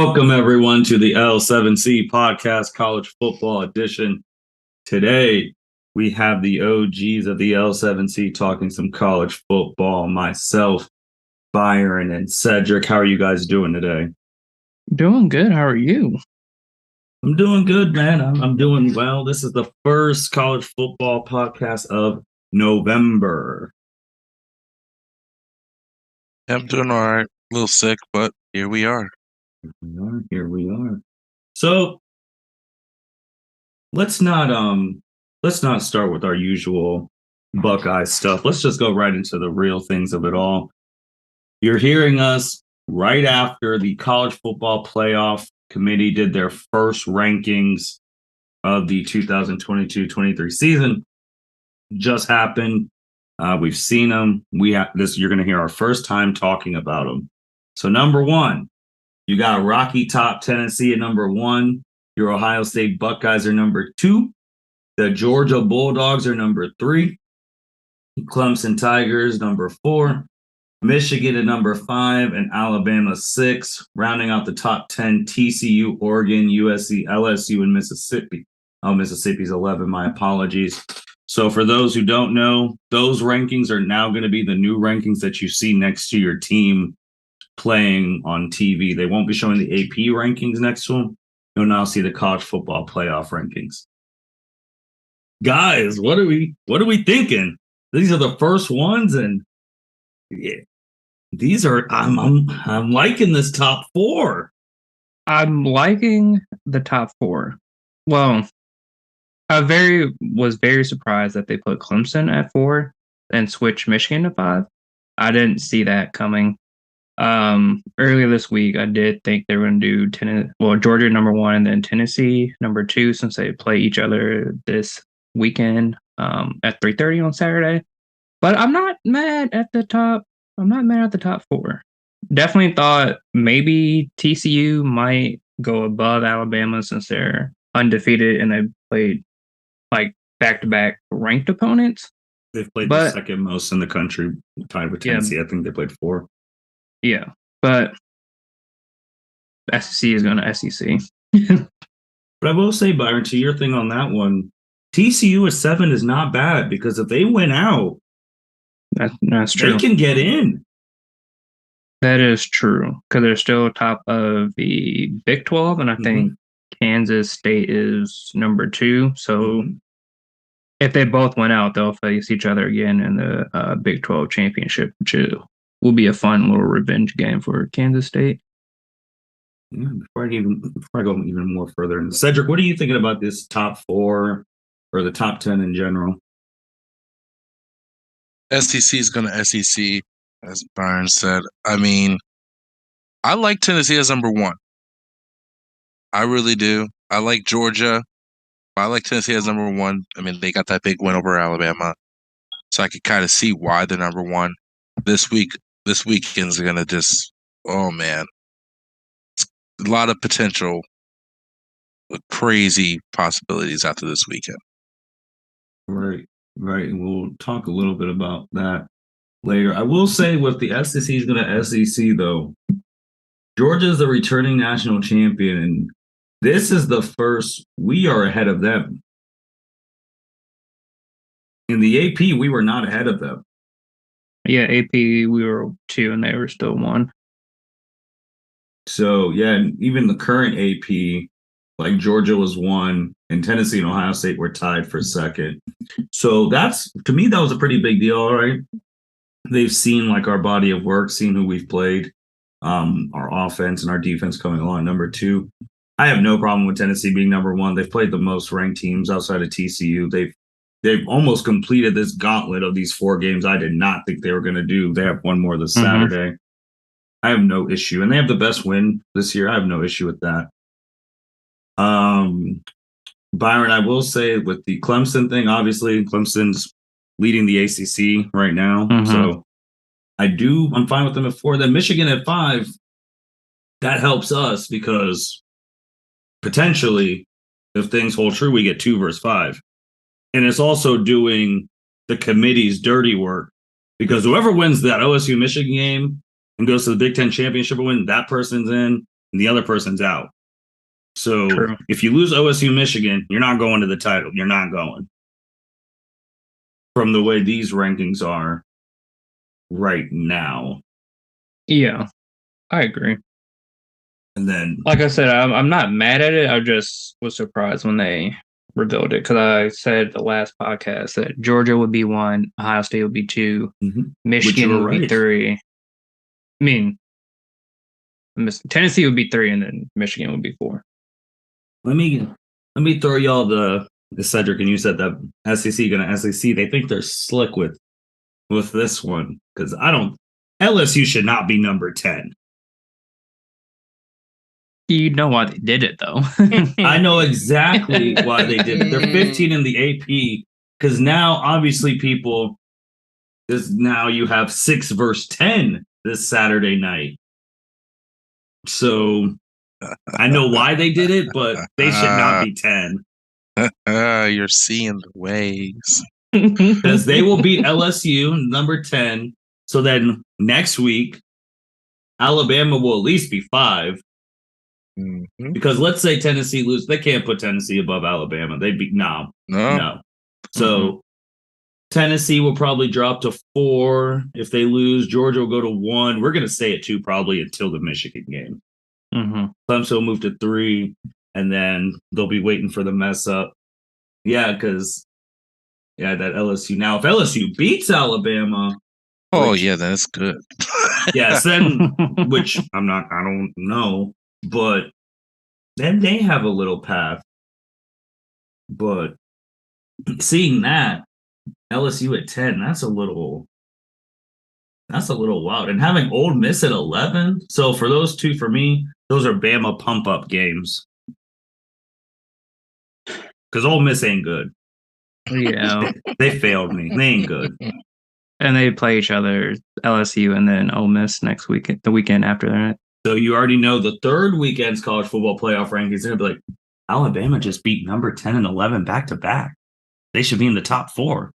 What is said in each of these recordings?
Welcome, everyone, to the L7C Podcast College Football Edition. Today, we have the OGs of the L7C talking some college football. Myself, Byron, and Cedric. How are you guys doing today? Doing good. How are you? I'm doing good, man. I'm doing well. This is the first college football podcast of November. I'm doing all right. A little sick, but here we are. Here we are. So let's not start with our usual Buckeye stuff. Let's just go right into the real things of it all. You're hearing us right after the College Football Playoff Committee did their first rankings of the 2022-23 season. Just happened. We've seen them. You're going to hear our first time talking about them. So number one, you got Rocky Top Tennessee at number one. Your Ohio State Buckeyes are number two. The Georgia Bulldogs are number three. Clemson Tigers, number four. Michigan at number five and Alabama 6. Rounding out the top 10, TCU, Oregon, USC, LSU, and Mississippi. Oh, Mississippi's 11. My apologies. So for those who don't know, those rankings are now going to be the new rankings that you see next to your team playing on TV. They won't be showing the AP rankings next to them. You'll now see the college football playoff rankings. Guys, what are we thinking? These are the first ones, and yeah, these are I'm liking this top four. I'm liking the top four. Well, I was very surprised that they put Clemson at 4 and switched Michigan to 5. I didn't see that coming. Earlier this week, I did think they were going to do Georgia number 1 and then Tennessee number 2, since they play each other this weekend at 3:30 on Saturday. But I'm not mad at the top. I'm not mad at the top 4. Definitely thought maybe TCU might go above Alabama since they're undefeated and they played like back-to-back ranked opponents. They've played the second most in the country, tied with Tennessee. Yeah, I think they played 4. Yeah, but SEC is going to SEC. But I will say, Byron, to your thing on that one, TCU at 7 is not bad, because if they win out, that's true. They can get in. That is true, because they're still top of the Big 12, and I think Kansas State is number 2. So if they both win out, they'll face each other again in the Big 12 championship, which will be a fun little revenge game for Kansas State. Yeah, before I go even more further, and Cedric, what are you thinking about this top 4 or the top 10 in general? SEC is going to SEC, as Byron said. I mean, I like Tennessee as number 1. I really do. I like Georgia. But I like Tennessee as number 1. I mean, they got that big win over Alabama, so I could kind of see why they're number 1. This weekend's going to just, oh man, it's a lot of potential, crazy possibilities after this weekend. Right. We'll talk a little bit about that later. I will say, with the SEC is going to SEC, though, Georgia is the returning national champion, and this is the first we are ahead of them. In the AP, we were not ahead of them. Yeah, AP, we were 2 and they were still 1. So, yeah, and even the current AP, like Georgia was 1, and Tennessee and Ohio State were tied for 2nd. So to me, that was a pretty big deal, right? They've seen like our body of work, seen who we've played, our offense and our defense coming along. Number 2, I have no problem with Tennessee being number 1. They've played the most ranked teams outside of TCU. They've almost completed this gauntlet of these 4 games I did not think they were going to do. They have one more this Saturday. I have no issue. And they have the best win this year. I have no issue with that. Byron, I will say, with the Clemson thing, obviously Clemson's leading the ACC right now. So I'm fine with them at 4. Then Michigan at 5, that helps us because potentially, if things hold true, we get 2 versus 5. And it's also doing the committee's dirty work, because whoever wins that OSU Michigan game and goes to the Big Ten championship and win, that person's in. and the other person's out. So True. if you lose OSU Michigan, you're not going to the title. You're not going. From the way these rankings are right now. Yeah, I agree. And then, Like I said, I'm not mad at it. I just was surprised when they revealed it because I said the last podcast that Georgia would be 1, Ohio State would be 2, Michigan would be 3. I mean, Tennessee would be 3, and then Michigan would be 4. let me throw y'all the Cedric, and you said that SEC gonna SEC. They think they're slick with this one because LSU should not be number 10. You know why they did it, though. I know exactly why they did it. They're 15 in the AP because now, obviously, now you have 6 versus 10 this Saturday night. So I know why they did it, but they should not be 10. You're seeing the ways. Because they will beat LSU, number 10. So then next week, Alabama will at least be 5. Mm-hmm. Because let's say Tennessee lose, they can't put Tennessee above Alabama. They'd be no. So Tennessee will probably drop to 4 if they lose. Georgia will go to 1. We're gonna stay at 2 probably until the Michigan game. Clemson will move to 3, and then they'll be waiting for the mess up. Yeah, because that LSU. Now, if LSU beats Alabama, that's good. yes, then which I don't know. But then they have a little path. But seeing that LSU at 10, that's a little wild. And having Ole Miss at 11. So for those two, for me, those are Bama pump up games. Because Ole Miss ain't good. Yeah, they failed me. They ain't good. And they play each other, LSU and then Ole Miss next week, the weekend after that. So you already know the third weekend's college football playoff rankings. They're going to be like, Alabama just beat number 10 and 11 back to back. They should be in the top 4.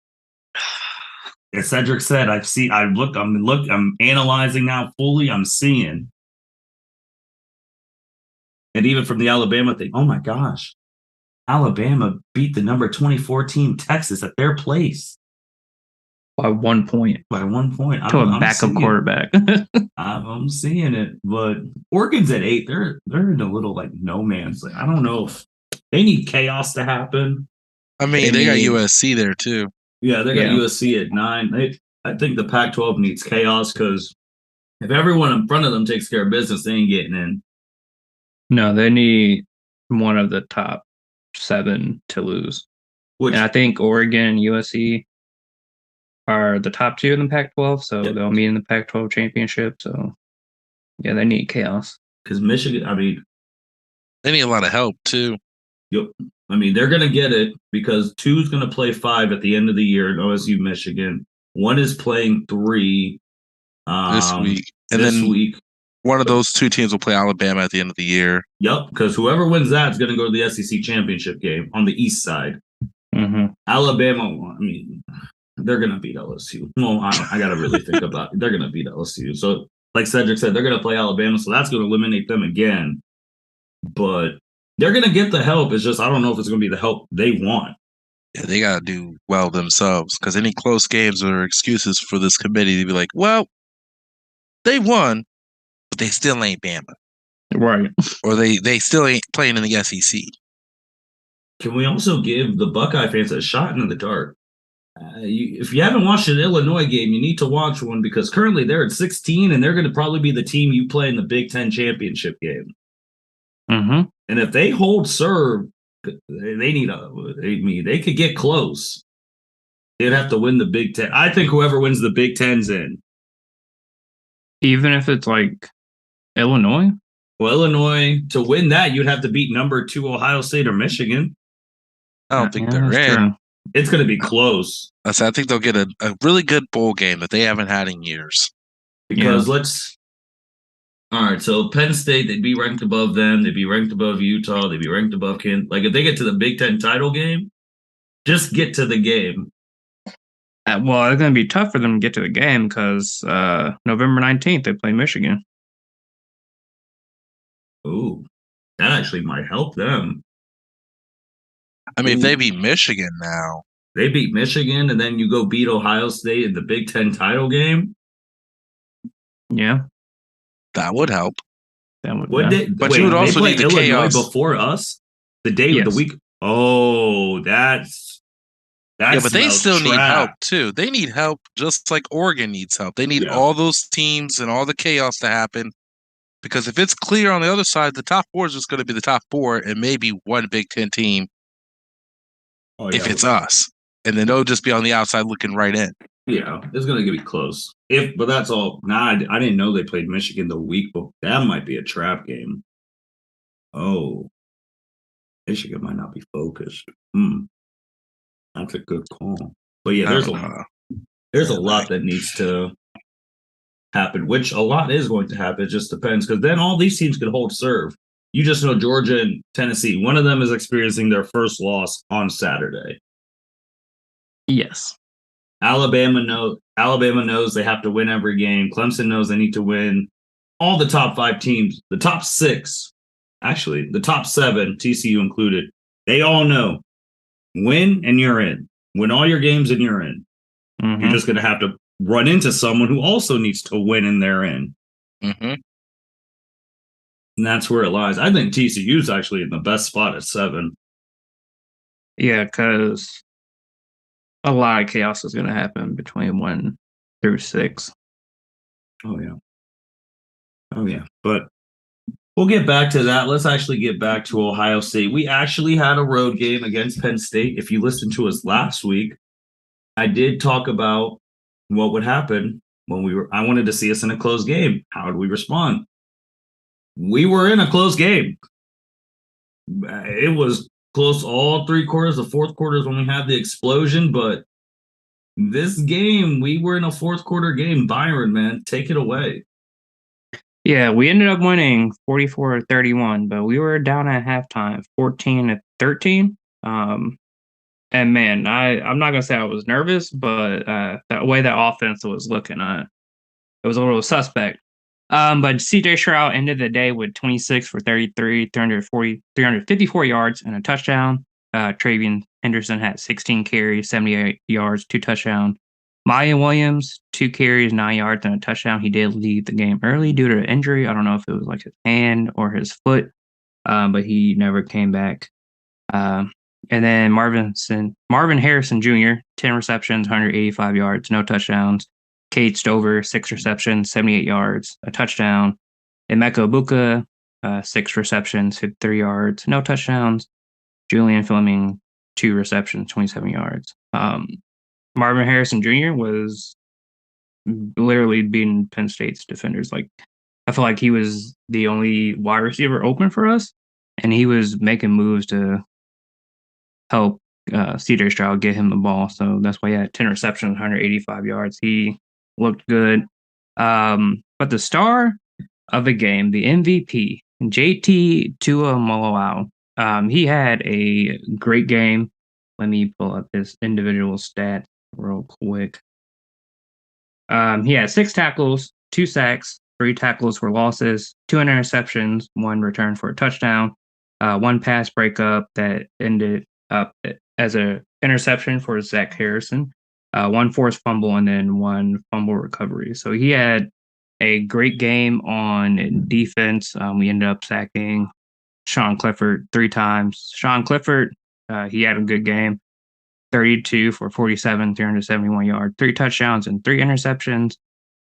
As Cedric said, I'm analyzing now fully. I'm seeing. And even from the Alabama thing, oh my gosh, Alabama beat the number 24 team, Texas, at their place. By 1 point. By 1 point. To a backup quarterback. I'm seeing it. But Oregon's at 8. They're in a little like no man's land. I don't know if they need chaos to happen. I mean, they got USC there too. Yeah, they got USC at 9. I think the Pac-12 needs chaos because if everyone in front of them takes care of business, they ain't getting in. No, they need one of the top 7 to lose. And I think Oregon and USC are the top 2 in the Pac-12, so they'll meet in the Pac-12 championship. So, yeah, they need chaos. Because Michigan, they need a lot of help too. Yep. They're going to get it because 2 is going to play 5 at the end of the year in OSU, Michigan. 1 is playing 3 this week. And then one of those 2 teams will play Alabama at the end of the year. Yep, because whoever wins that is going to go to the SEC championship game on the east side. Alabama, they're going to beat LSU. Well, I got to really think about it. They're going to beat LSU. So, like Cedric said, they're going to play Alabama, so that's going to eliminate them again. But they're going to get the help. It's just I don't know if it's going to be the help they want. Yeah, they got to do well themselves because any close games are excuses for this committee to be like, well, they won, but they still ain't Bama. Right. Or they still ain't playing in the SEC. Can we also give the Buckeye fans a shot in the dark? If you haven't watched an Illinois game, you need to watch one because currently they're at 16 and they're going to probably be the team you play in the Big Ten championship game. And if they hold serve, they could get close. They'd have to win the Big Ten. I think whoever wins the Big Ten's in. Even if it's like Illinois? Well, Illinois, to win that, you'd have to beat number 2 Ohio State or Michigan. I don't think they're in. True. It's going to be close. I think they'll get a really good bowl game that they haven't had in years. Because all right, so Penn State, they'd be ranked above them. They'd be ranked above Utah. They'd be ranked above Kansas. Like, if they get to the Big Ten title game, just get to the game. Well, it's going to be tough for them to get to the game because November 19th, they play Michigan. Ooh, that actually might help them. I mean, if they Ooh. beat Michigan now, They beat Michigan, and then you go beat Ohio State in the Big Ten title game. Yeah, that would help. that would. What Yeah. did But you would wait? They also play need the Illinois chaos. before us. The Yes. week. Oh, that Yeah, but they smells still need help trap. too. They need help just like Oregon needs help. They need Yeah. all those teams and all the chaos to happen. Because if it's clear on the other side, the top four is just going to be the top four and maybe one Big Ten team Oh, if yeah. it's us. And then they'll just be on the outside looking right in. Yeah, it's gonna be close. But that's all. Nah, I didn't know they played Michigan the week before. That might be a trap game. Oh, Michigan might not be focused. That's a good call. But yeah, I there's don't a know. there's a Really. lot that needs to happen, which a lot is going to happen. It just depends because then all these teams could hold serve. You just know Georgia and Tennessee. One of them is experiencing their first loss on Saturday. Yes. Alabama knows they have to win every game. Clemson knows they need to win. All the top 5 teams, the top 6, actually, the top 7, TCU included, they all know win and you're in. Win all your games and you're in. Mm-hmm. You're just going to have to run into someone who also needs to win and they're in. Mm-hmm. And that's where it lies. I think TCU's actually in the best spot at 7. Yeah, because a lot of chaos is going to happen between 1 through 6. Oh, yeah. Oh, yeah. But we'll get back to that. Let's actually get back to Ohio State. We actually had a road game against Penn State. If you listened to us last week, I did talk about what would happen when I wanted to see us in a close game. How would we respond? We were in a close game. It was close all 3 quarters. The fourth quarter is when we had the explosion, but this game, we were in a fourth quarter game. Byron, man, take it away. Yeah, we ended up winning 44-31, but we were down at halftime, 14-13. And man, I'm not gonna say I was nervous, but that way that offense was looking, it was a little suspect. But CJ Stroud ended the day with 26 for 33, 354 yards and a touchdown. Travian Henderson had 16 carries, 78 yards, 2 touchdowns. Mayan Williams, 2 carries, 9 yards, and a touchdown. He did leave the game early due to an injury. I don't know if it was like his hand or his foot, but he never came back. And then Marvin Harrison Jr., 10 receptions, 185 yards, no touchdowns. Cade Stover, 6 receptions, 78 yards, a touchdown. Emeka Ibuka, 6 receptions, 53 yards, no touchdowns. Julian Fleming, 2 receptions, 27 yards. Marvin Harrison Jr. was literally beating Penn State's defenders. Like, I feel like he was the only wide receiver open for us, and he was making moves to help CJ Stroud get him the ball. So that's why he had 10 receptions, 185 yards. He looked good. But the star of the game, the MVP, JT Tuimoloau, he had a great game. Let me pull up his individual stats real quick. He had 6 tackles, 2 sacks, 3 tackles for losses, 2 interceptions, 1 return for a touchdown, 1 pass breakup that ended up as an interception for Zach Harrison, 1 forced fumble, and then 1 fumble recovery. So he had a great game on defense. We ended up sacking Sean Clifford 3 times. Sean Clifford, he had a good game. 32 for 47, 371 yards, 3 touchdowns, and 3 interceptions.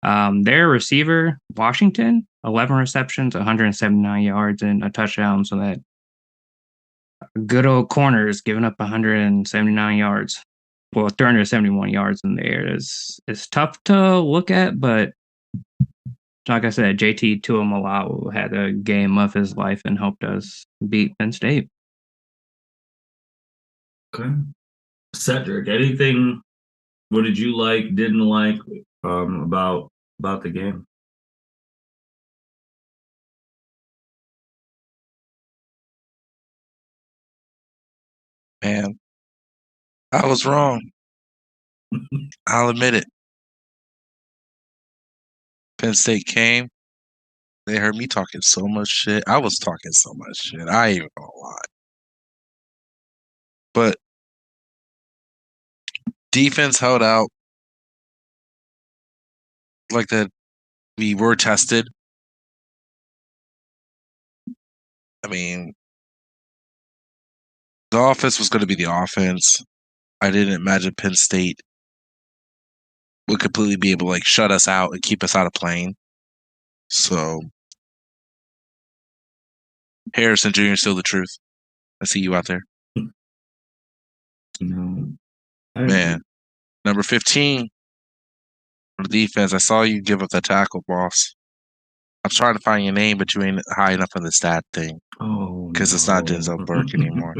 Their receiver, Washington, 11 receptions, 179 yards, and a touchdown. So that good old corner is giving up 179 yards. Well, 371 yards in the air is tough to look at, but like I said, JT Tuimoloau had a game of his life and helped us beat Penn State. Okay. Cedric, anything? What did you like? Didn't like about the game? Man, I was wrong. I'll admit it. Penn State came. They heard me talking so much shit. I was talking so much shit. I ain't even gonna lie. But defense held out like that. We were tested. I mean, the offense was going to be the offense. I didn't imagine Penn State would completely be able to like shut us out and keep us out of playing. So Harrison Jr. is still the truth. I see you out there. No. Man, number 15 for the defense. I saw you give up the tackle, boss. I'm trying to find your name, but you ain't high enough on the stat thing. Oh, because it's not Denzel Burke anymore.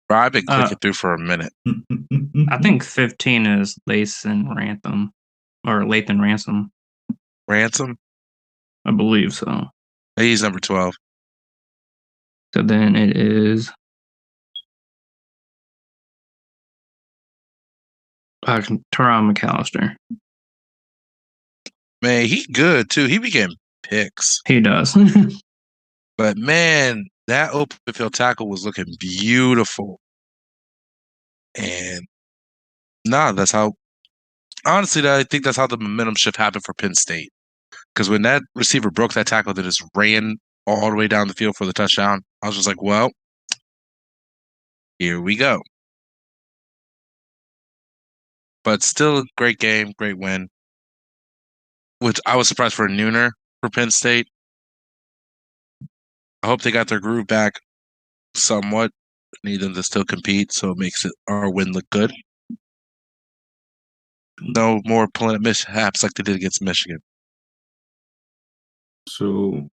Bro, I've been clicking through for a minute. I think 15 is Lathan Ransom or Lathan Ransom. Ransom? I believe so. He's number 12. So then it is Teron McAllister. Man, he good too. He be getting picks. He does. But man, that open field tackle was looking beautiful. And that's how, honestly, I think that's how the momentum shift happened for Penn State. Because when that receiver broke that tackle that just ran all the way down the field for the touchdown, I was just like, well, here we go. But still a great game, great win. Which I was surprised for a nooner for Penn State. I hope they got their groove back somewhat. Need them to still compete, so it makes our win look good. No more pulling at mishaps like they did against Michigan. So,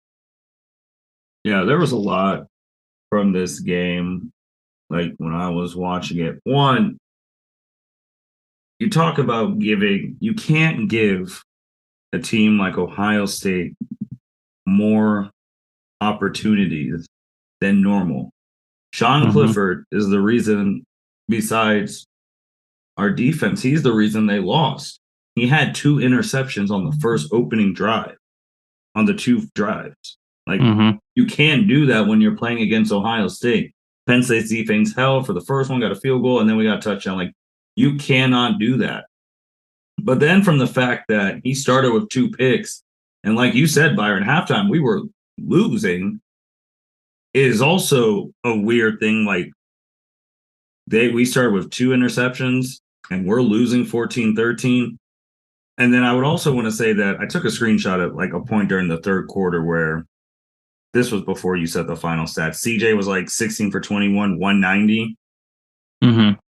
yeah, there was a lot from this game. Like when I was watching it, one, you talk about giving, you can't give a team like Ohio State more opportunities than normal. Sean Clifford is the reason, besides our defense, he's the reason they lost. He had 2 interceptions on the first opening drive, on the 2 drives. Like, you can't do that when you're playing against Ohio State. Penn State's defense held for the first one, got a field goal, and then we got a touchdown. Like, you cannot do that. But then from the fact that he started with 2 picks, and like you said, Byron, halftime, we were losing, is also a weird thing. Like, we started with 2 interceptions, and we're losing 14-13. And then I would also want to say that I took a screenshot at like a point during the third quarter where this was before you said the final stats. CJ was like 16 for 21, 190.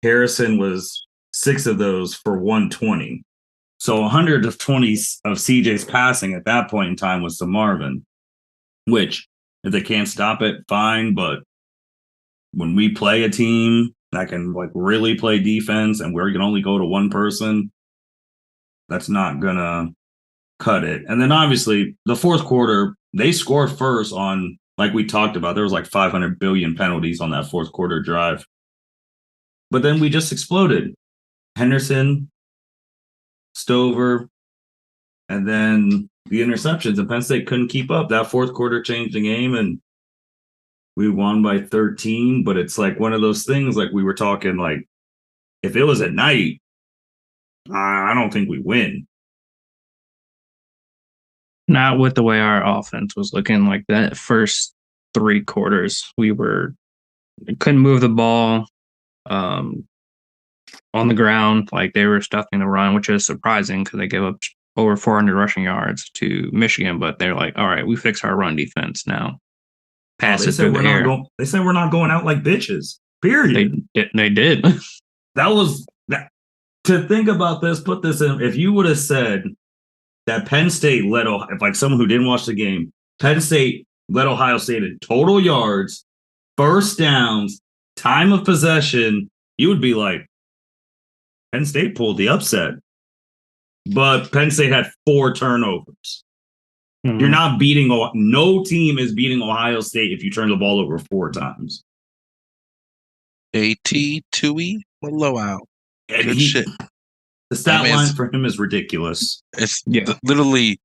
Harrison was 6 of those for 120. So 120 of CJ's passing at that point in time was to Marvin, which if they can't stop it, fine. But when we play a team that can like really play defense and we can only go to one person, that's not gonna cut it. And then obviously the fourth quarter, they scored first on, like we talked about, there was like 500 billion penalties on that fourth quarter drive. But then we just exploded. Henderson, Stover, and then the interceptions, and Penn State couldn't keep up. That fourth quarter changed the game, and we won by 13. But it's like one of those things, like we were talking, like if it was at night, I don't think we win. Not with the way our offense was looking. Like that first 3 quarters, we couldn't move the ball on the ground. Like they were stuffing the run, which is surprising because they gave up over 400 rushing yards to Michigan. But they're like, all right, we fixed our run defense now. Pass it through the air. They said we're not going out like bitches. Period. They did. That was that. To think about this, put this in. If you would have said that Penn State led, if like someone who didn't watch the game, Penn State led Ohio State in total yards, first downs, time of possession, you would be like, Penn State pulled the upset. But Penn State had 4 turnovers. You're not beating, no team is beating Ohio State if you turn the ball over 4 times. Tuimoloau. And shit. The stat line for him is ridiculous. It's literally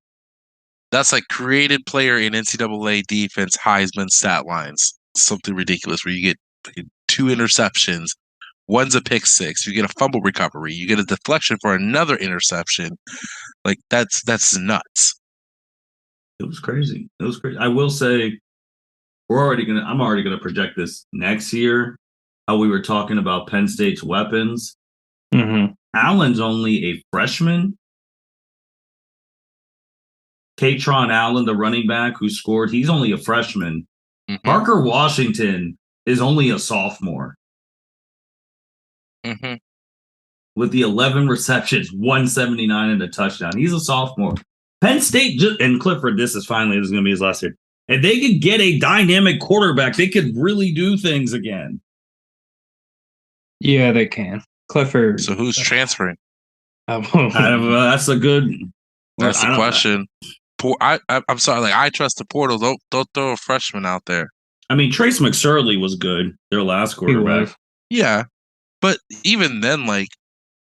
That's like created player in NCAA defense Heisman stat lines. Something ridiculous where you get 2 interceptions, one's a pick six, you get a fumble recovery, you get a deflection for another interception. Like that's nuts. It was crazy. It was crazy. I will say I'm already gonna project this next year. How we were talking about Penn State's weapons. Mm-hmm. Allen's only a freshman. Katron Allen, the running back who scored, he's only a freshman. Mm-hmm. Parker Washington is only a sophomore. Mm-hmm. With the 11 receptions, 179 and a touchdown. He's a sophomore. Penn State, and Clifford, this is going to be his last year. If they could get a dynamic quarterback, they could really do things again. Yeah, they can. Clifford. So who's transferring? That's a good. That's the question. I'm sorry. Like I trust the portal. Don't throw a freshman out there. I mean, Trace McSorley was good. Their last quarterback. Yeah, but even then, like,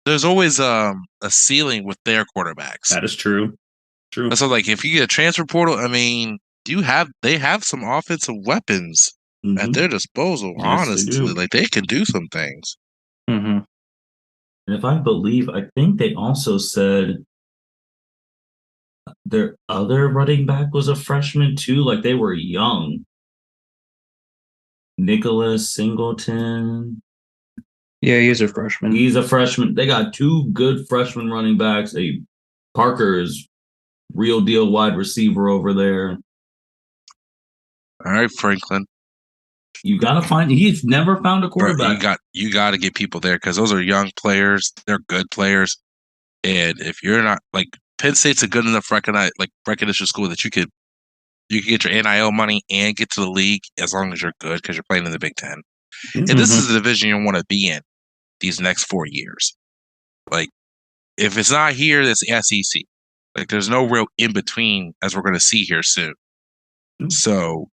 there's always a ceiling with their quarterbacks. That is true. True. So, like, if you get a transfer portal, I mean, they have some offensive weapons at their disposal. Yes, honestly, like they can do some things. Mm-hmm. And I think they also said their other running back was a freshman too. Like they were young. Nicholas Singleton. Yeah, he's a freshman. He's a freshman. They got 2 good freshman running backs. Parker's real deal wide receiver over there. All right, Franklin. You gotta find. He's never found a quarterback. Bro, you got to get people there because those are young players. They're good players, and if you're not like Penn State's a good enough recognition school that you could get your NIL money and get to the league as long as you're good because you're playing in the Big Ten. Mm-hmm. And this is the division you want to be in these next 4 years. Like, if it's not here, that's SEC. Like, there's no real in between, as we're going to see here soon. So,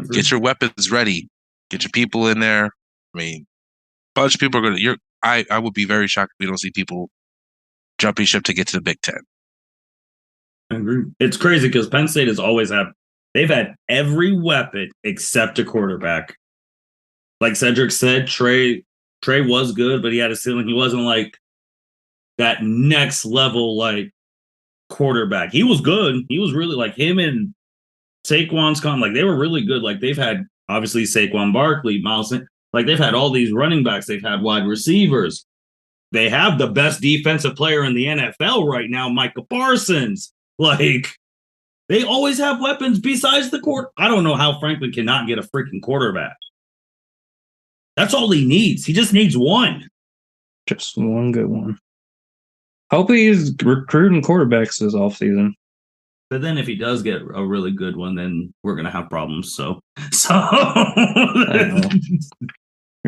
get your weapons ready. Get your people in there. I mean, a bunch of people are going to. I would be very shocked if we don't see people jumping ship to get to the Big Ten. I agree. It's crazy because Penn State they've had every weapon except a quarterback. Like Cedric said, Trey was good, but he had a ceiling. He wasn't like that next level like quarterback. He was good. He was really like him and Saquon's like they were really good. Like they've had obviously Saquon Barkley, Miles, like they've had all these running backs. They've had wide receivers. They have the best defensive player in the NFL right now, Micah Parsons. Like they always have weapons besides the court. I don't know how Franklin cannot get a freaking quarterback. That's all he needs. He just needs one. Just one good one. Hope he's recruiting quarterbacks this offseason. But then if he does get a really good one, then we're going to have problems. So.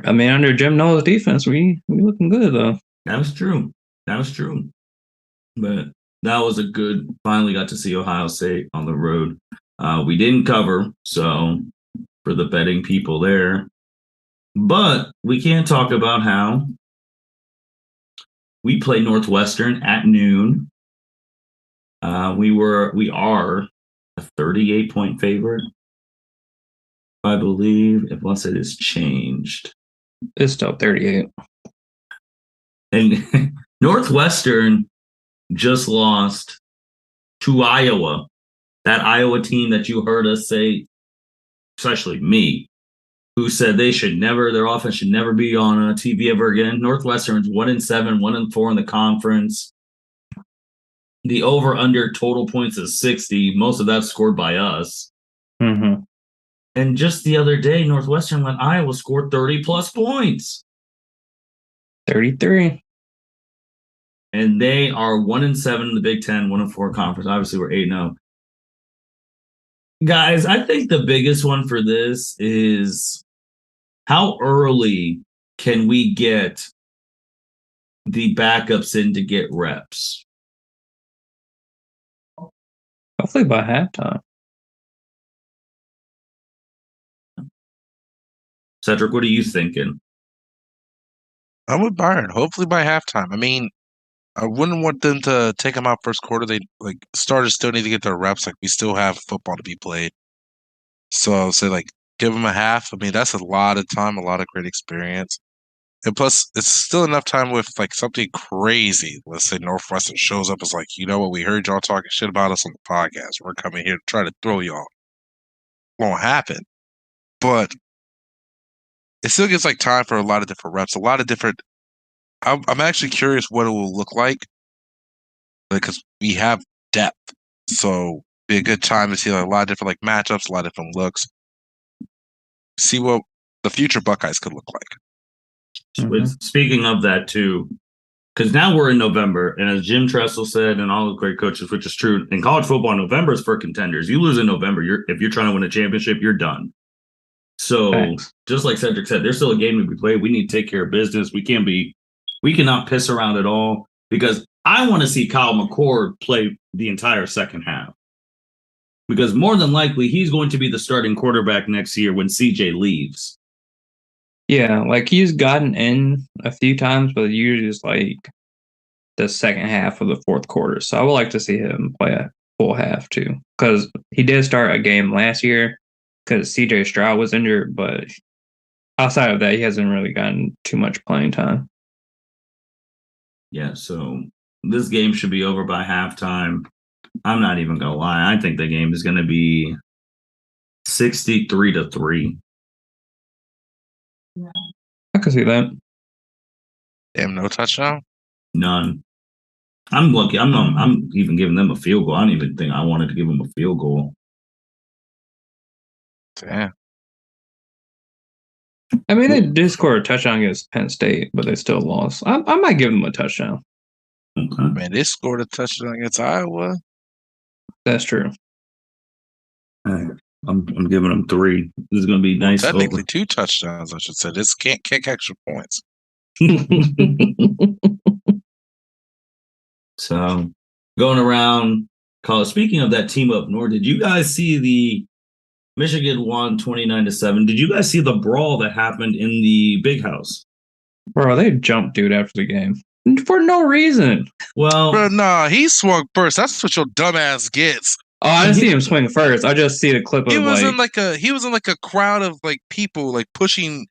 I mean, under Jim Knowles' defense, we looking good, though. That was true. But that was a good, finally got to see Ohio State on the road. We didn't cover, so for the betting people there. But we can't talk about how we play Northwestern at noon. We are a 38-point favorite, I believe, unless it is changed. It's still 38. And Northwestern just lost to Iowa, that Iowa team that you heard us say, especially me, who said their offense should never be on TV ever again. Northwestern's 1-7, 1-4 in the conference. The over-under total points is 60. Most of that scored by us. Mm-hmm. And just the other day, Northwestern let Iowa score 30-plus points. 33. And they are 1-7 in the Big Ten, 1-4 conference. Obviously, we're 8-0. Guys, I think the biggest one for this is how early can we get the backups in to get reps? Hopefully by halftime. Cedric, what are you thinking? I'm with Byron. Hopefully by halftime. I mean, I wouldn't want them to take them out first quarter. They starters still need to get their reps. Like we still have football to be played. So I would say give them a half. I mean that's a lot of time, a lot of great experience, and plus it's still enough time with something crazy. Let's say Northwestern shows up as you know what, we heard y'all talking shit about us on the podcast. We're coming here to try to throw y'all. Won't happen, but it still gives time for a lot of different reps, a lot of different. I'm actually curious what it will look like because we have depth, so be a good time to see a lot of different matchups, a lot of different looks. See what the future Buckeyes could look like. Mm-hmm. Speaking of that too, because now we're in November, and as Jim Tressel said, and all the great coaches, which is true, in college football, November is for contenders. You lose in November, if you're trying to win a championship, you're done. So just like Cedric said, there's still a game to be played. We need to take care of business. We cannot piss around at all, because I want to see Kyle McCord play the entire second half. Because more than likely, he's going to be the starting quarterback next year when CJ leaves. Yeah, he's gotten in a few times, but usually it's the second half of the fourth quarter. So I would like to see him play a full half too, because he did start a game last year because CJ Stroud was injured, but outside of that, he hasn't really gotten too much playing time. Yeah, so this game should be over by halftime. I'm not even gonna lie. I think the game is gonna be 63-3. Yeah. I can see that. Damn, no touchdown? None. I'm lucky. I'm even giving them a field goal. I don't even think I wanted to give them a field goal. Damn. I mean, they did score a touchdown against Penn State, but they still lost. I might give them a touchdown. Okay. Man, they scored a touchdown against Iowa. That's true. I'm giving them 3. This is going to be nice. Technically, 2 touchdowns, I should say. This can't kick extra points. So, going around college. Speaking of that team up north, did you guys see the Michigan won 29-7? Did you guys see the brawl that happened in the Big House? Bro, they jumped dude after the game for no reason. Well, bro, nah, he swung first. That's what your dumbass gets. Oh, I didn't see him swing first. I just see the clip of he was in a crowd of people pushing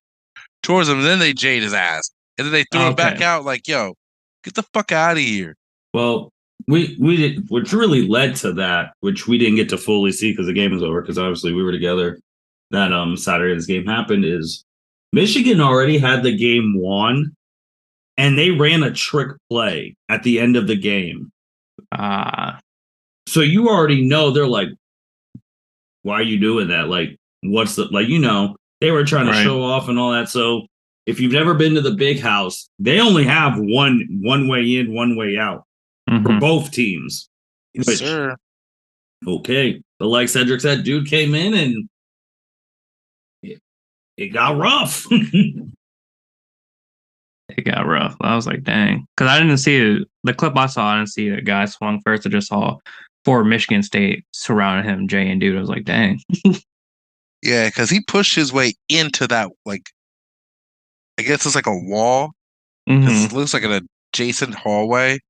towards him, and then they jade his ass, and then they threw him back out. Yo, get the fuck out of here. Well, we did, which really led to that, which we didn't get to fully see because the game was over. Because obviously we were together that Saturday this game happened. Is Michigan already had the game won, and they ran a trick play at the end of the game. So you already know they're like, why are you doing that? What's the they were trying to show off and all that. So if you've never been to the Big House, they only have one way in, one way out for both teams. Yes, sir. Okay. But like Cedric said, dude came in and it got rough. It got rough. I was like, dang. Because I didn't see the clip I saw. I didn't see the guy swung first. I just saw 4 Michigan State surrounded him, Jay and dude. I was like, dang. Yeah, because he pushed his way into that, I guess it's like a wall. It looks like an adjacent hallway.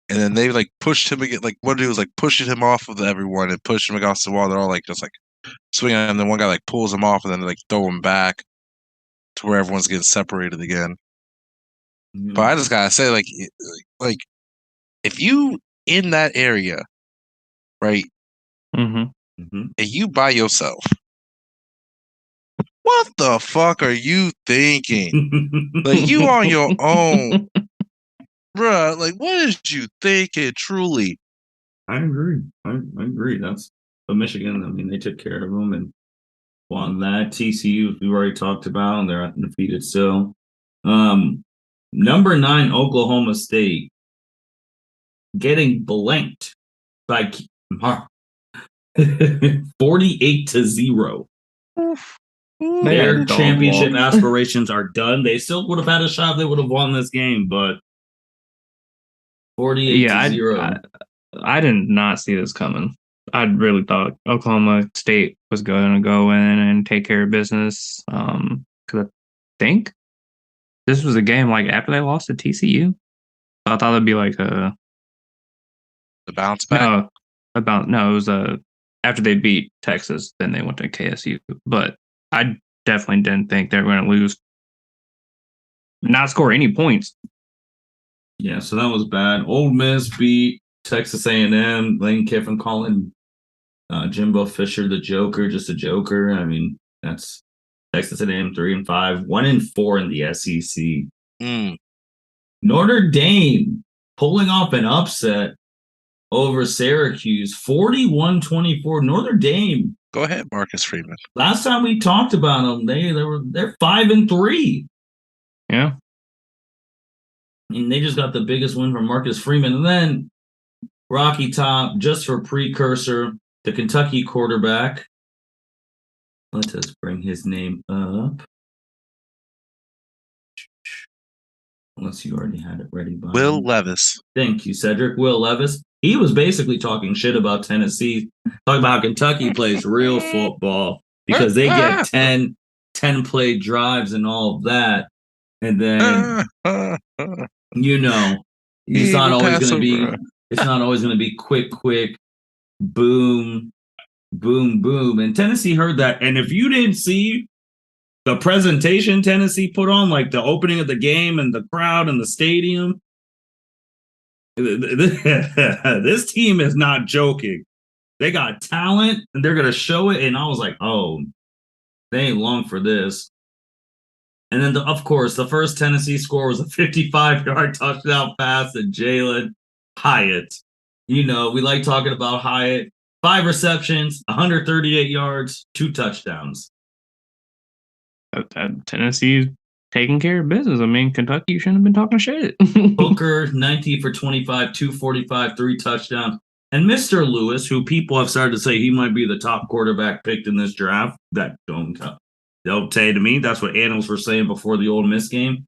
And then they pushed him again. One dude was pushing him off of everyone and pushed him against the wall. They're all just swinging. And then one guy pulls him off and then they throw him back to where everyone's getting separated again. But I just gotta say, if you in that area, right, and you by yourself, what the fuck are you thinking? You on your own, bruh. What is you thinking? Truly, I agree. I agree. That's Michigan. I mean, they took care of them and won that. TCU, we've already talked about, and they're undefeated still. Number 9, Oklahoma State, getting blanked by 48-0. Their championship aspirations are done. They still would have had a shot. They would have won this game, but 48-0. I did not see this coming. I really thought Oklahoma State was going to go in and take care of business. Because I think this was a game after they lost to TCU. I thought it'd be like The bounce back. it was after they beat Texas, then they went to KSU. But I definitely didn't think they were going to lose, not score any points. Yeah, so that was bad. Ole Miss beat Texas A&M. Lane Kiffin calling Jimbo Fisher the Joker, just a joker. I mean, that's Texas A&M 3-5, 1-4 in the SEC. Notre Dame pulling off an upset over Syracuse, 41-24. Notre Dame. Go ahead, Marcus Freeman. Last time we talked about them, they're 5-3. Yeah. And they just got the biggest win from Marcus Freeman. And then Rocky Top, just for precursor, the Kentucky quarterback. Let us bring his name up. Unless you already had it ready. Will Levis. Thank you, Cedric. Will Levis. He was basically talking shit about Tennessee, talking about how Kentucky plays real football because they get 10 play drives and all of that. And then, it's not always going to be quick, boom, boom, boom. And Tennessee heard that. And if you didn't see the presentation Tennessee put on, like the opening of the game and the crowd and the stadium, this team is not joking. They got talent and they're going to show it. And I was like, oh, they ain't long for this. And then, of course, the first Tennessee score was a 55-yard touchdown pass to Jalen Hyatt. We like talking about Hyatt. 5 receptions, 138 yards, 2 touchdowns. Tennessee's taking care of business. I mean, Kentucky shouldn't have been talking shit. Hooker, 19 for 25, 245, 3 touchdowns. And Mr. Lewis, who people have started to say he might be the top quarterback picked in this draft, that don't say to me. That's what analysts were saying before the Ole Miss game.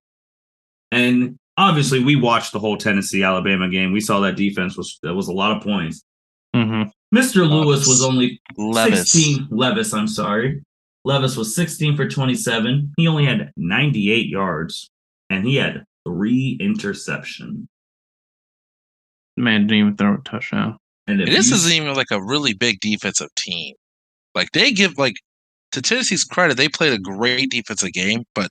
And obviously, we watched the whole Tennessee-Alabama game. We saw that defense was a lot of points. Mm-hmm. Mr. Lewis was only Levis. 16. Levis, I'm sorry. Levis was 16 for 27. He only had 98 yards, and he had 3 interceptions. Man didn't even throw a touchdown. And this isn't even like a really big defensive team. Like they give to Tennessee's credit, they played a great defensive game, but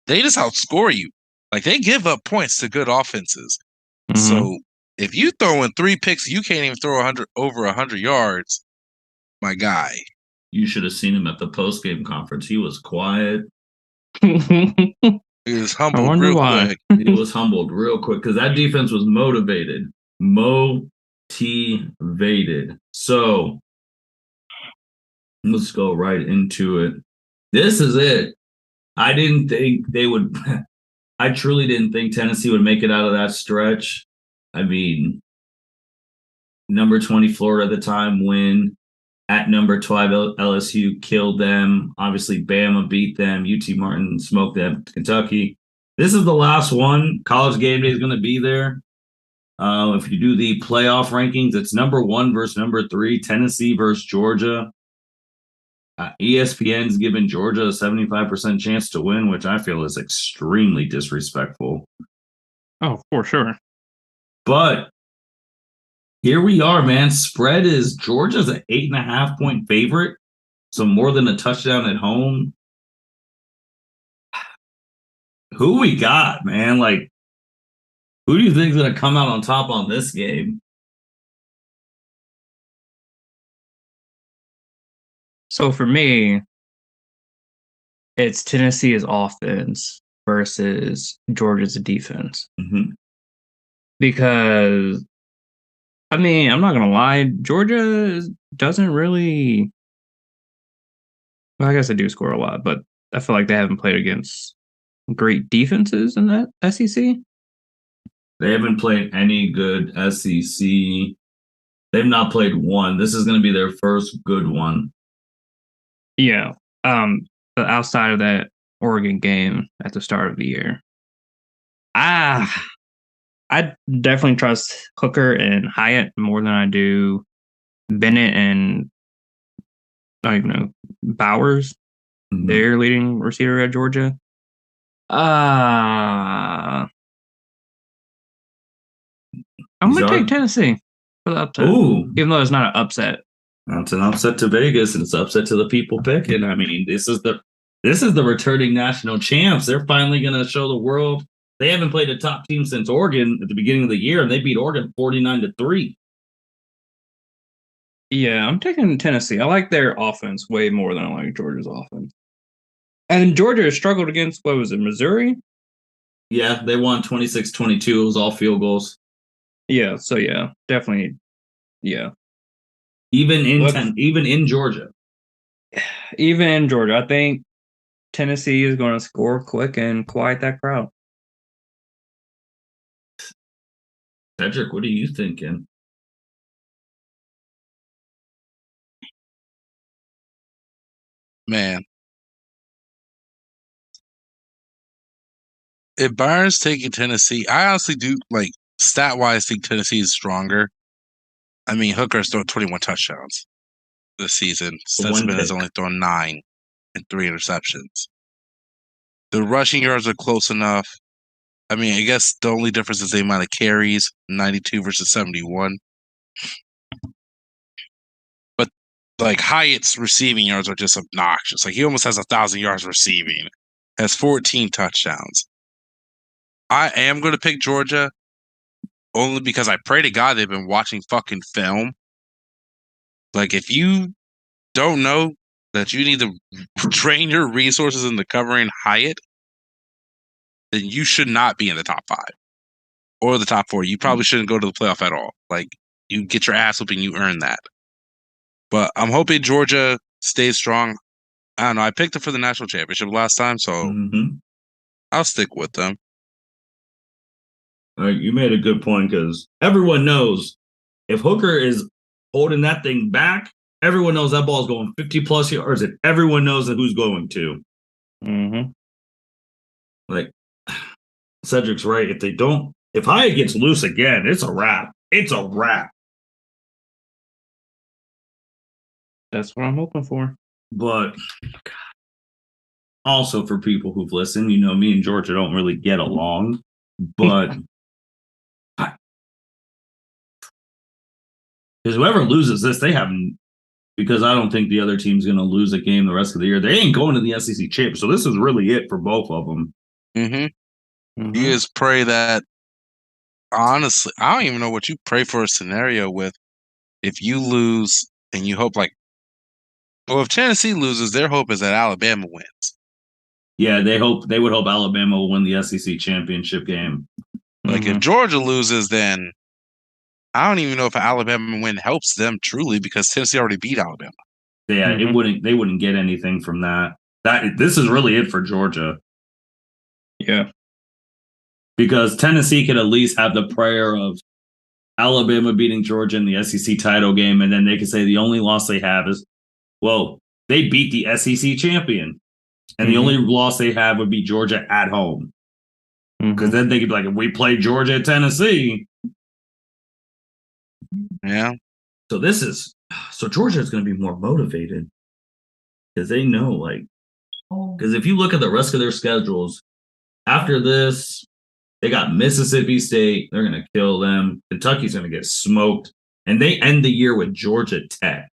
they just outscore you. Like they give up points to good offenses. Mm-hmm. So if you throw in 3 picks, you can't even throw over 100 yards. My guy, you should have seen him at the post-game conference. He was quiet. He was humbled real quick. He was humbled real quick because that defense was motivated. So let's go right into it. This is it. I didn't think they would. I truly didn't think Tennessee would make it out of that stretch. I mean, number 20 Florida at the time win. At number 12 LSU killed them. Obviously, Bama beat them. UT Martin smoked them. Kentucky. This is the last one. College Game Day is going to be there. If you do the playoff rankings, it's number 1 versus number 3. Tennessee versus Georgia. ESPN's given Georgia a 75% chance to win, which I feel is extremely disrespectful. Oh, for sure. But here we are, man. Spread is Georgia's an 8.5-point favorite, so more than a touchdown at home. Who we got, man? Like, who do you think is going to come out on top on this game? So for me, it's Tennessee's offense versus Georgia's defense. Mm-hmm. Because, I mean, I'm not going to lie, Georgia doesn't really... Well, I guess they do score a lot, but I feel like they haven't played against great defenses in that SEC. They haven't played any good SEC. They've not played one. This is going to be their first good one. Yeah. But outside of that Oregon game at the start of the year, I definitely trust Hooker and Hyatt more than I do Bennett and I don't even know Bowers, their leading receiver at Georgia. I'm going to take Tennessee for the upset. Ooh. Even though it's not an upset. It's an upset to Vegas, and it's upset to the people picking. I mean, this is the returning national champs. They're finally going to show the world. They haven't played a top team since Oregon at the beginning of the year, and they beat Oregon 49-3. Yeah, I'm taking Tennessee. I like their offense way more than I like Georgia's offense. And Georgia has struggled against, what was it, Missouri? Yeah, they won 26-22. It was all field goals. Yeah, so yeah, definitely, yeah. Even in Georgia. Even in Georgia, I think Tennessee is going to score quick and quiet that crowd. Cedric, what are you thinking? Man. If Byron's taking Tennessee, I honestly do, like, stat-wise, think Tennessee is stronger. I mean, Hooker's thrown 21 touchdowns this season. Stetson has only thrown 9 and 3 interceptions. The rushing yards are close enough. I mean, I guess the only difference is the amount of carries, 92 versus 71. But, like, Hyatt's receiving yards are just obnoxious. Like, he almost has 1,000 yards receiving. Has 14 touchdowns. I am going to pick Georgia only because I pray to God they've been watching fucking film. Like, if you don't know that you need to drain your resources into covering Hyatt, then you should not be in the top 5 or the top 4. You probably shouldn't go to the playoff at all. Like, you get your ass whooping, you earn that. But I'm hoping Georgia stays strong. I don't know. I picked them for the national championship last time, so I'll stick with them. All right, you made a good point because everyone knows if Hooker is holding that thing back, everyone knows that ball is going 50-plus yards, and everyone knows that who's going to. Like, Cedric's right. If Hyatt gets loose again, it's a wrap. It's a wrap. That's what I'm hoping for. But also for people who've listened, me and Georgia don't really get along, but because whoever loses this, they haven't, because I don't think the other team's going to lose a game the rest of the year. They ain't going to the SEC champ. So this is really it for both of them. You just pray that, honestly, I don't even know what you pray for a scenario with. If you lose and you hope, like, well, if Tennessee loses, their hope is that Alabama wins. Yeah, they would hope Alabama will win the SEC championship game. Like, if Georgia loses, then I don't even know if an Alabama win helps them truly because Tennessee already beat Alabama. Yeah, they wouldn't get anything from that. This is really it for Georgia. Yeah. Because Tennessee could at least have the prayer of Alabama beating Georgia in the SEC title game, and then they could say the only loss they have is, well, they beat the SEC champion. And the only loss they have would be Georgia at home. Because then they could be like, if we play Georgia at Tennessee. Yeah. So Georgia is going to be more motivated. Because they know, like, because if you look at the rest of their schedules, after this, they got Mississippi State. They're going to kill them. Kentucky's going to get smoked. And they end the year with Georgia Tech.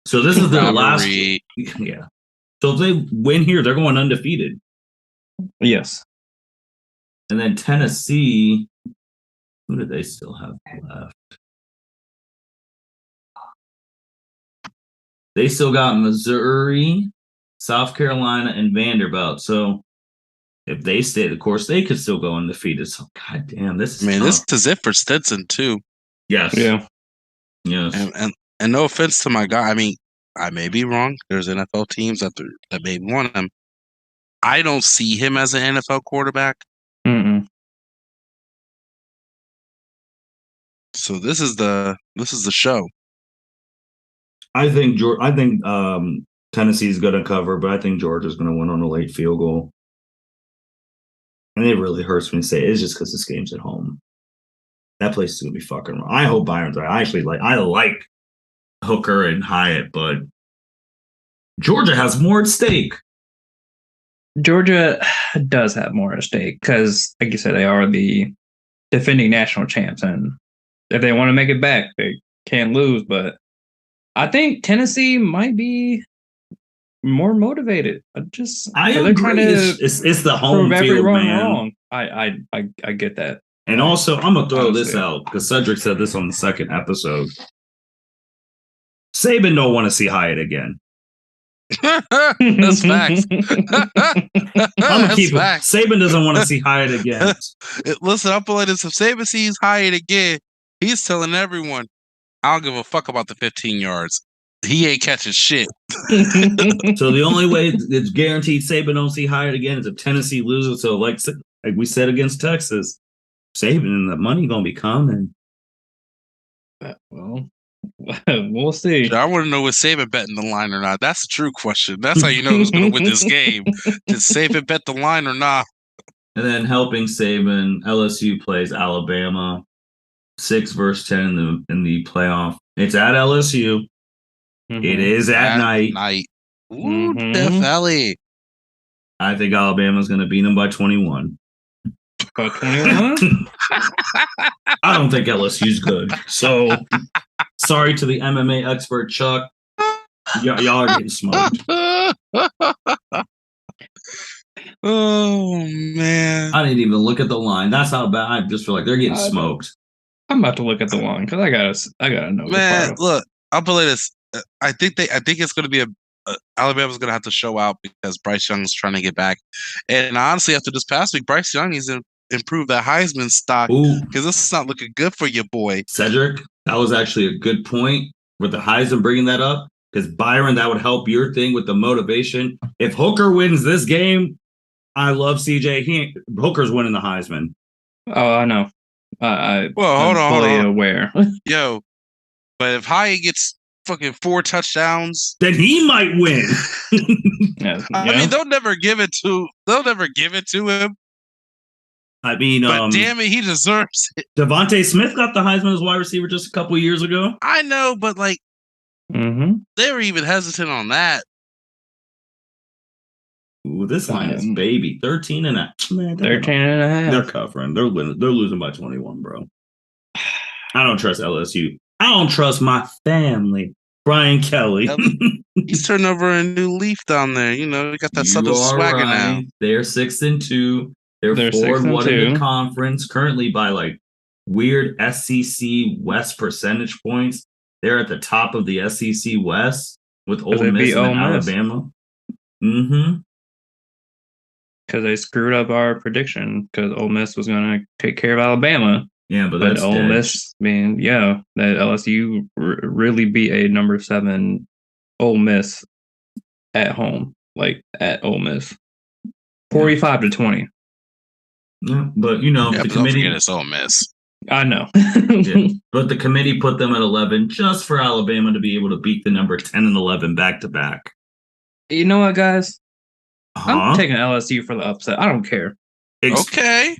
So this is their last. Yeah. So if they win here, they're going undefeated. Yes. And then Tennessee, who do they still have left? They still got Missouri, South Carolina, and Vanderbilt. So if they stay the course, they could still go undefeated. So, goddamn, this is tough. This is it for Stetson, too. Yes. Yeah. Yes. And no offense to my guy. I mean, I may be wrong. There's NFL teams that may want him. I don't see him as an NFL quarterback. So this is the show. I think Tennessee's going to cover, but I think Georgia's going to win on a late field goal. And it really hurts me to say it. It's just because this game's at home. That place is going to be fucking wrong. I hope Byron's right. I like Hooker and Hyatt, but Georgia has more at stake. Georgia does have more at stake because, like you said, they are the defending national champs, and if they want to make it back, they can't lose. But I think Tennessee might be more motivated. I agree. It's the home field, man. Wrong. I get that. And also, I'm gonna throw this out because Cedric said this on the second episode. Saban don't want to see Hyatt again. That's facts. I'm gonna keep it. Saban doesn't want to see Hyatt again. Listen, I'll play this. If Saban sees Hyatt again, he's telling everyone, "I don't give a fuck about the 15 yards. He ain't catching shit." So the only way it's guaranteed Saban don't see Hyatt again is if Tennessee loses. So like we said against Texas, Saban and the money gonna be coming. Well, we'll see. I want to know if Saban betting the line or not. That's the true question. That's how you know who's going to win this game. Did Saban bet the line or not? And then helping Saban, LSU plays Alabama, 6 versus 10 in the playoff. It's at LSU. Mm-hmm. It is at night. Ooh, Death Valley. I think Alabama's going to beat them by 21. By 21? I don't think LSU's good. So, sorry to the MMA expert, Chuck. Y'all are getting smoked. Oh, man. I didn't even look at the line. That's how bad. I just feel like they're getting smoked. I'm about to look at the line because I gotta know. Man, look, I'll play this. I think it's going to be Alabama's going to have to show out because Bryce Young's trying to get back. And honestly, after this past week, Bryce Young needs to improve that Heisman stock because this is not looking good for your boy. Cedric, that was actually a good point with the Heisman bringing that up because Byron, that would help your thing with the motivation. If Hooker wins this game, I love CJ. Hooker's winning the Heisman. Oh, I know. I'm fully aware. Yo, but if Hyatt gets fucking 4 touchdowns, then he might win. I mean, they'll never give it to him. I mean, but damn it, he deserves it. Devontae Smith got the Heisman as wide receiver just a couple of years ago. I know, but like, they were even hesitant on that. Ooh, this line is baby 13 and a 13 and a half. They're covering. They're winning. They're losing by 21, bro. I don't trust LSU. I don't trust my family. Brian Kelly. He's turning over a new leaf down there. You know, he got that Southern swagger now. They're 6-2. They're 4-1 in the conference. Currently by like weird SEC West percentage points. They're at the top of the SEC West with Ole Miss and Alabama. Mm-hmm. Because they screwed up our prediction because Ole Miss was going to take care of Alabama. Yeah, but Ole Miss, that LSU really beat a number 7 Ole Miss at home, like at Ole Miss, 45-20. Yeah, but the committee. It's Ole Miss. I know, but the committee put them at 11 just for Alabama to be able to beat the number 10 and 11 back to back. You know what, guys? I'm taking LSU for the upset. I don't care. Okay.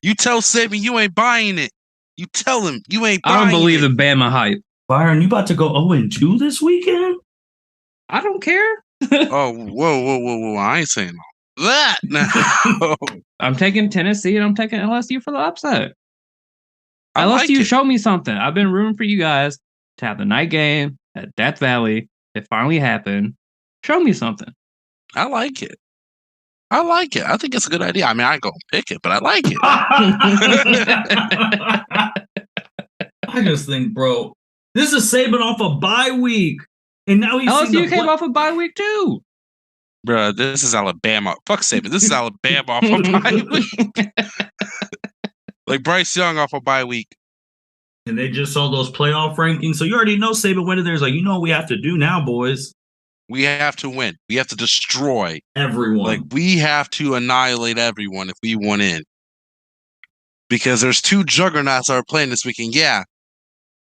You tell Saban you ain't buying it. You tell him you ain't buying it. I don't believe the Bama hype. Byron, you about to go 0-2 this weekend? I don't care. Whoa. I ain't saying that. No. I'm taking Tennessee and I'm taking LSU for the upset. LSU showed me something. I've been rooting for you guys to have the night game at Death Valley. It finally happened. Show me something. I like it. I think it's a good idea. I mean, I ain't gonna pick it, but I like it. I just think, bro, this is Saban off a bye week, and now he's LSU came off a bye week too. Bro, this is Alabama. Fuck Saban. This is Alabama off a bye week. Like Bryce Young off a bye week. And they just saw those playoff rankings, so you already know Saban went in there. It's like, what we have to do now, boys. We have to win. We have to destroy everyone. Like, we have to annihilate everyone if we want in. Because there's 2 juggernauts that are playing this weekend. Yeah,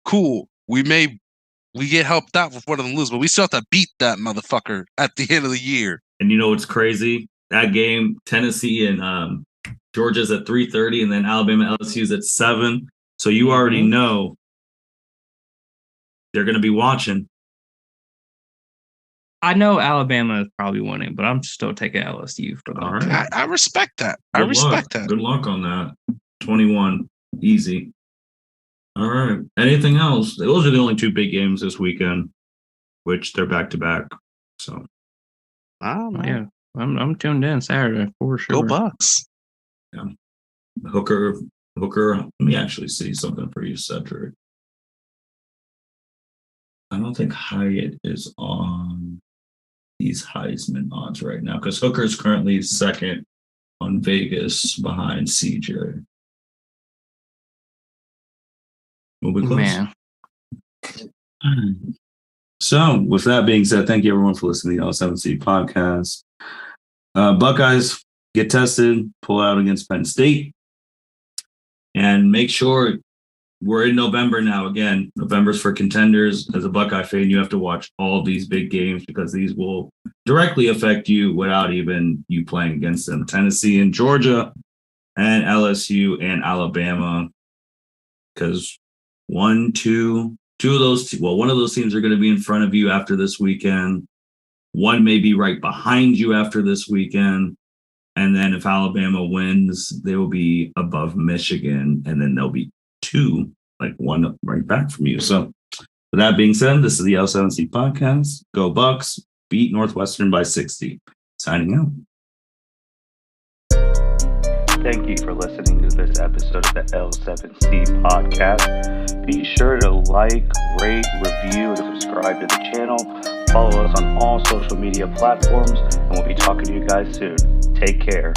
cool. We get helped out with one of them lose, but we still have to beat that motherfucker at the end of the year. And you know what's crazy? That game, Tennessee and Georgia's at 3:30, and then Alabama LSU's at 7. So you already know they're going to be watching. I know Alabama is probably winning, but I'm still taking LSU for that. Right. I respect that. I respect that. Good luck on that. 21. Easy. All right. Anything else? Those are the only two big games this weekend, which they're back to back. So, Yeah, I'm tuned in Saturday for sure. Go Bucks. yeah. Hooker. Let me actually see something for you, Cedric. I don't think Hyatt is on these Heisman odds right now because Hooker is currently second on Vegas behind CJ. Will be close. Man, So, with that being said, thank you everyone for listening to the L7C podcast. Buckeyes get tested, pull out against Penn State, and make sure we're in November now. Again, November's for contenders. As a Buckeye fan, you have to watch all these big games because these will directly affect you without even you playing against them. Tennessee and Georgia and LSU and Alabama, because one of those teams are going to be in front of you after this weekend. One may be right behind you after this weekend. And then if Alabama wins, they will be above Michigan. And then there'll be two, like one right back from you. So with that being said, this is the L7C podcast. Go Bucks. Beat Northwestern by 60. Signing out. Thank you for listening to this episode of the L7C podcast. Be sure to like, rate, review, and subscribe to the channel. Follow us on all social media platforms, and we'll be talking to you guys soon. Take care.